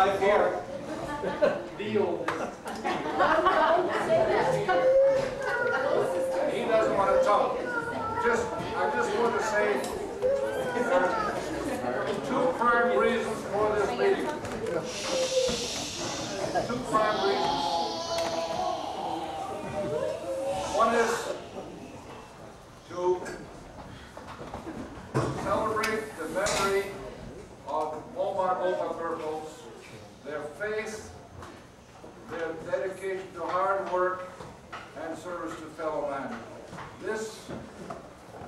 by far the oldest. He doesn't want to talk. I just want to say there are two prime reasons for this meeting. Two prime reasons. One is to celebrate the memory of Omar Gerbholz, their faith, their dedication to hard work and service to fellow man. This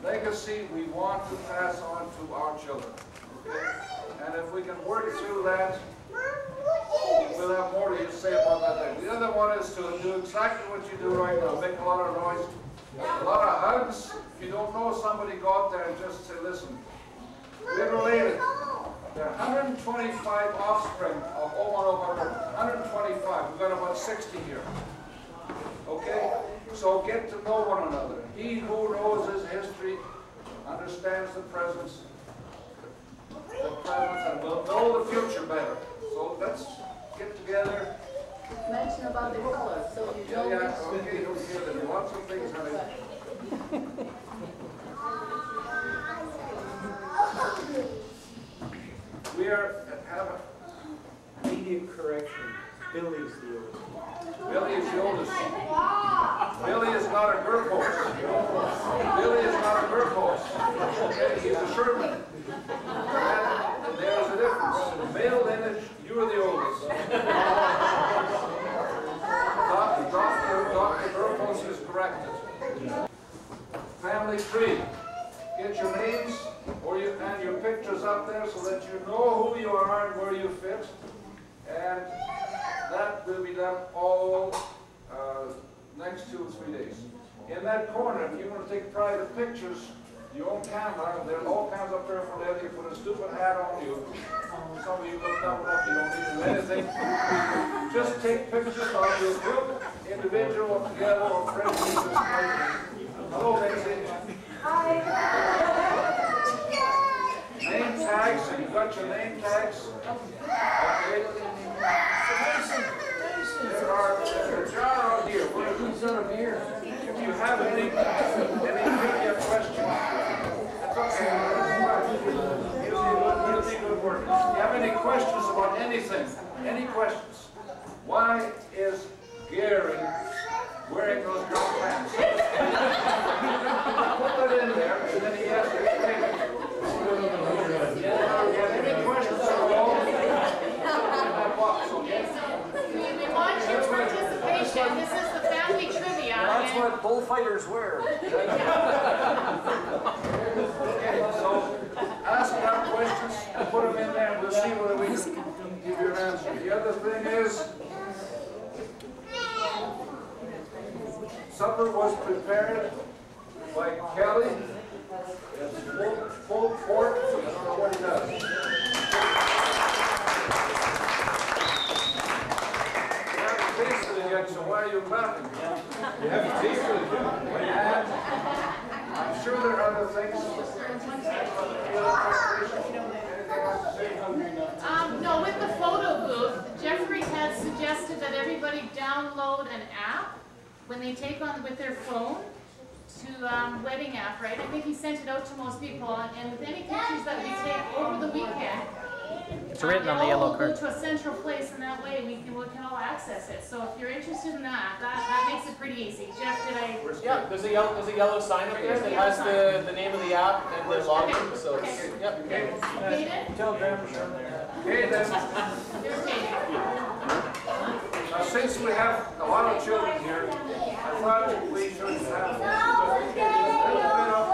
legacy we want to pass on to our children. Okay? And if we can work through that, we'll have more to say about that. The other one is to do exactly what you do right now, make a lot of noise, a lot of hugs. If you don't know somebody, go out there and just say, listen, we're related. There are 125 offspring of Omar Gerbholz. 125. We've got about 60 here. Okay? So get to know one another. He who knows his history understands the presence and will know the future better. So let's get together. Mention about the color, so you know. Yeah, okay, there's lots of things on it. We have a Immediate correction. Billy's the oldest. Billy is the oldest. Billy is not a Gerbholz. Billy is not a Gerbholz. Okay, he's a Sherman. And there's a difference. Male lineage, you're the oldest. Dr. Gerbholz is corrected. Family tree. Get your names and your pictures up there so that you know who you are and where you fit. And that will be done all next 2 or 3 days. In that corner, if you want to take private pictures, your own camera, there are all kinds of paraphernalia. You put a stupid hat on you. Some of you look dumb enough, you don't need to do anything. Just take pictures of your group, individual, together, or friends. Hello, Nancy. Name tags, have you got your name tags? Okay. There's a jar out here. Who's on a beer? If you have any trivia questions, that's okay. You'll see good work. If you have any questions about anything, any questions? Why is Gary wearing those girl pants? Put that in there, and then he has to explain it. Any questions at all? In that box, okay? We want your participation. This is the family trivia. That's what bullfighters wear. Okay, so ask our questions, put them in there, and we'll see whether we can give you an answer. The other thing is, supper was prepared by Kelly. It's full pork, so I don't know what he does. You haven't tasted it yet, so why are you laughing? You haven't tasted it yet? I'm sure there are other things. No, with the photo booth, Jeffrey has suggested that everybody download an app when they take on with their phone to wedding app, right? I think he sent it out to most people, and with any pictures that we take over the weekend, it's written on the yellow card. We'll go to a central place, and that way we can all access it. So if you're interested in that, that makes it pretty easy. Jeff, did I? Yeah, there's a yellow sign up there that has the name of the app and the login. So Okay. yep. Kaden? Tell Grandpa Sean there. Okay, then. There's Kaden. Now, since we have a lot of children here, I thought we should have a little bit of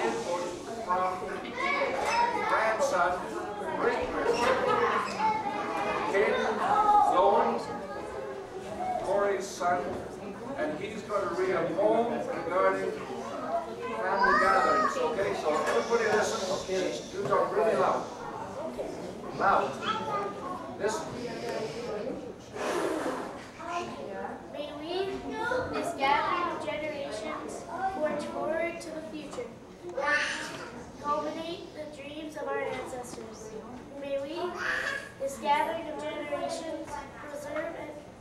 input from grandson, great-grandson, Caden Lowen, Corey's son, and he's going to read a poem regarding family gatherings. Okay, so everybody listen. You talk really loud. Loud. Listen. May we, this gathering of generations, forge forward to the future, culminate the dreams of our ancestors. May we, this gathering of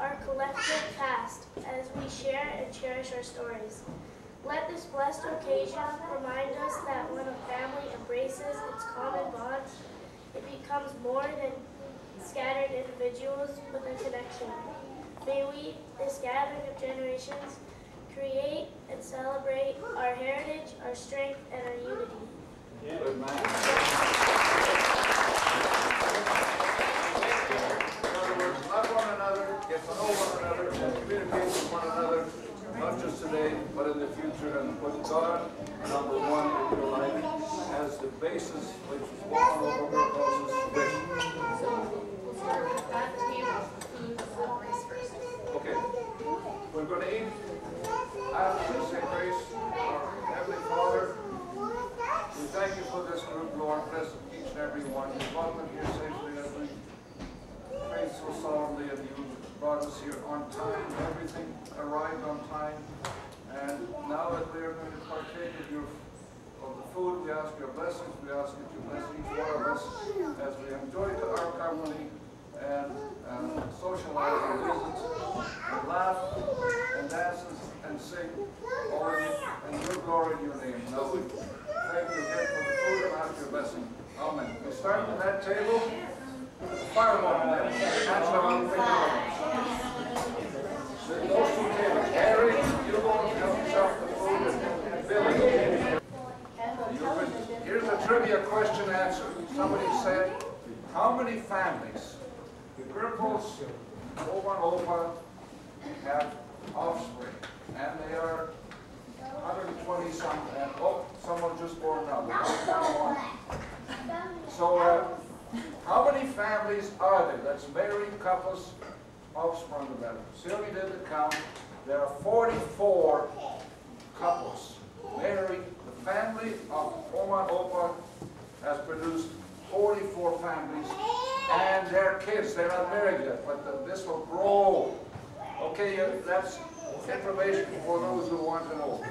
our collective past as we share and cherish our stories. Let this blessed occasion remind us that when a family embraces its common bonds, it becomes more than scattered individuals with a connection. May we, this gathering of generations, create and celebrate our heritage, our strength, and our unity. Good man. In other words, love one another, get to know one another, and communicate with one another, not just today, but in the future, and put God, number one in your life, as the basis which is one of Gerbholz's vision. So we'll start with that table, food, grace first. Okay, we're going to eat. After we say grace, our Heavenly Father, we thank you for this group, Lord. Bless each and every one. You brought them here safely as we prayed so solemnly, and you brought us here on time. Everything arrived on time. And now that we are going to partake of the food, we ask your blessings. We ask that you bless each one of us as we enjoy our company and socialize and visit and laugh and dances and sing all in your glory in your name. Now we thank you again for the food and ask your blessing. Amen. We start with that table. Fire one then. Those two tables. Harry, you go and help yourself the food, and Billy. Here's a trivia question answer. Somebody said, how many families the Gerbholz over and over have offspring? And they are 120 some, and someone just born now. So, how many families are there? That's married couples, offspring of them. Sylvie did the count. There are 44 couples married. The family of Oma and Opa has produced 44 families and their kids. They're not married yet, but this will grow. Okay, that's information for those who want to know.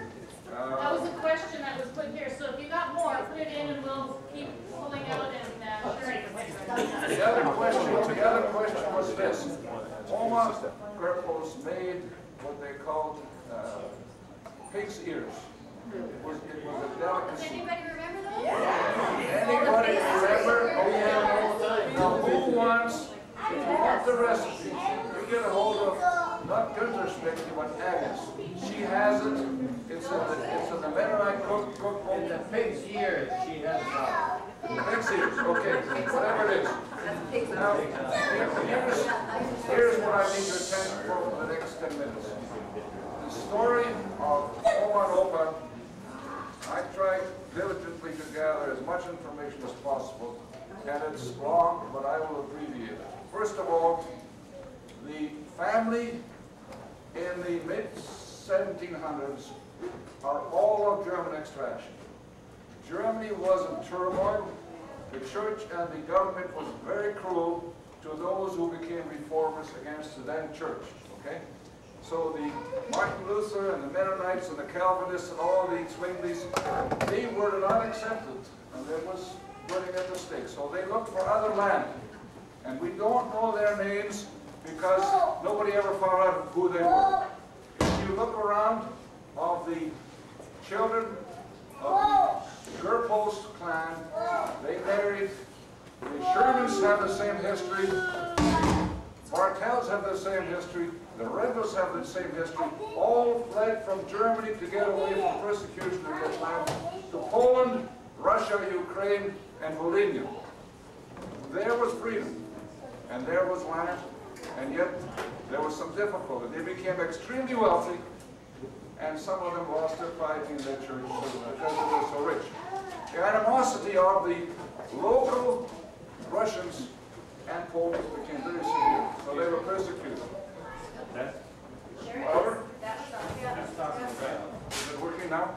That was a question that was put here, so if you got more, put it in and we'll keep pulling out and sharing. The other question was this. Oma Gerbholz made what they called pig's ears. It was a delicacy. Anybody remember those? Anybody remember? Oh yeah. Now who wants, if you want the recipe, you get a hold of, not Günther's Spicky, but Agnes. She has it. It's in the Mennonite cookbook. In the pig's ears, she has Pig's ears, okay, whatever it is. Now, here's what I need your attention for the next 10 minutes. The story of Oma and Opa. I tried diligently to gather as much information as possible, and it's long, but I will abbreviate it. First of all, the family in the mid-1700s are all of German extraction. Germany was in turmoil. The church and the government was very cruel to those who became reformers against the then church. Okay? So the Martin Luther and the Mennonites and the Calvinists and all the Zwinglies, they were not accepted, and there was burning at the stake. So they looked for other land. And we don't know their names because nobody ever found out who they were. If you look around of the children of the Gerbholz clan, they married. The Shermans have the same history. Bartels have the same history. The Rendels have the same history. All fled from Germany to get away from persecution and get land to Poland, Russia, Ukraine, and Volhynia. There was freedom, and there was land, and yet there was some difficulty. They became extremely wealthy, and some of them lost their piety in their church because they were so rich. The animosity of the local Russians and Poles became very severe, so they were persecuted. However, is it working now?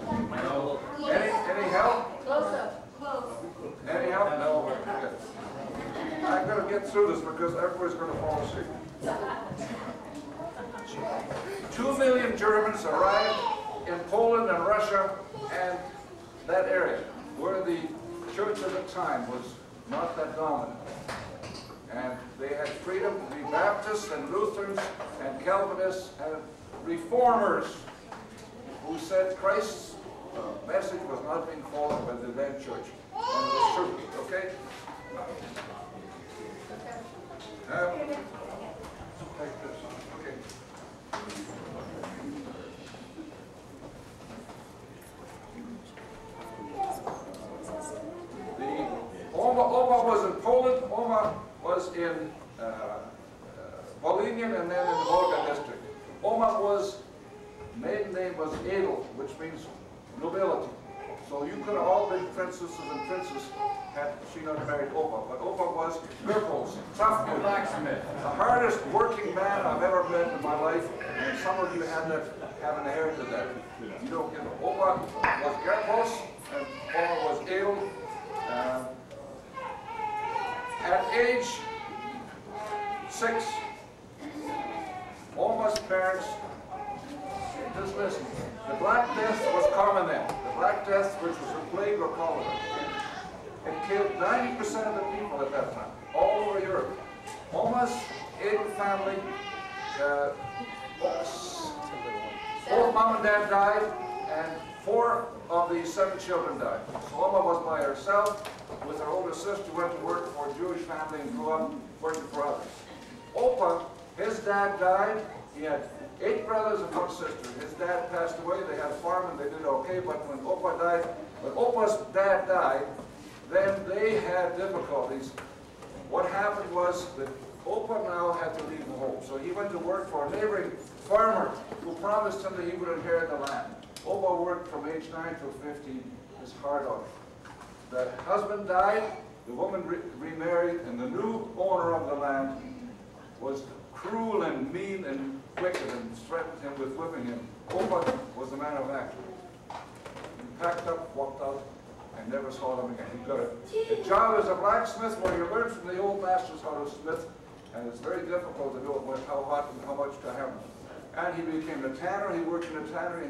Any help? Close up. Close. Any help? No. Okay. I'm going to get through this because everybody's going to fall asleep. 2 million Germans arrived in Poland and Russia and that area where the church at the time was not that dominant. And they had freedom. The Baptists and Lutherans and Calvinists and Reformers who said Christ's message was not being followed by the then church. And it was true, okay? Take this, okay. Oma was in Poland, Oma was in Volhynian, and then in the Volga district. Oma was, maiden name was Adel, which means nobility. So you could have all been princesses and princes had she not married Opa. But Opa was Gerbholz, tough guy, blacksmith, the hardest working man I've ever met in my life, and some of you have inherited that. You don't get it. Opa was Gerbholz, and Oma was Adel. At age 6, Oma's parents, just listen, the Black Death was common then. The Black Death, which was a plague or cholera. It killed 90% of the people at that time, all over Europe. Oma's Adel family, both mom and dad died, and 4 of the 7 children died. So Oma was by herself, with her older sister, went to work for a Jewish family and grew up working for others. Opa, his dad died. He had 8 brothers and 1 sister. His dad passed away. They had a farm and they did okay, but when Opa died, when Opa's dad died, then they had difficulties. What happened was that Opa now had to leave the home. So he went to work for a neighboring farmer who promised him that he would inherit the land. Opa worked from age 9 till 15, his heart out. The husband died, the woman remarried, and the new owner of the land was cruel and mean and wicked and threatened him with whipping him. Opa was a man of action. He packed up, walked out, and never saw them again. He got a job as a blacksmith where you learn from the old masters how to smith, and it's very difficult to know how hot and how much to hammer. And he became a tanner. He worked in a tannery.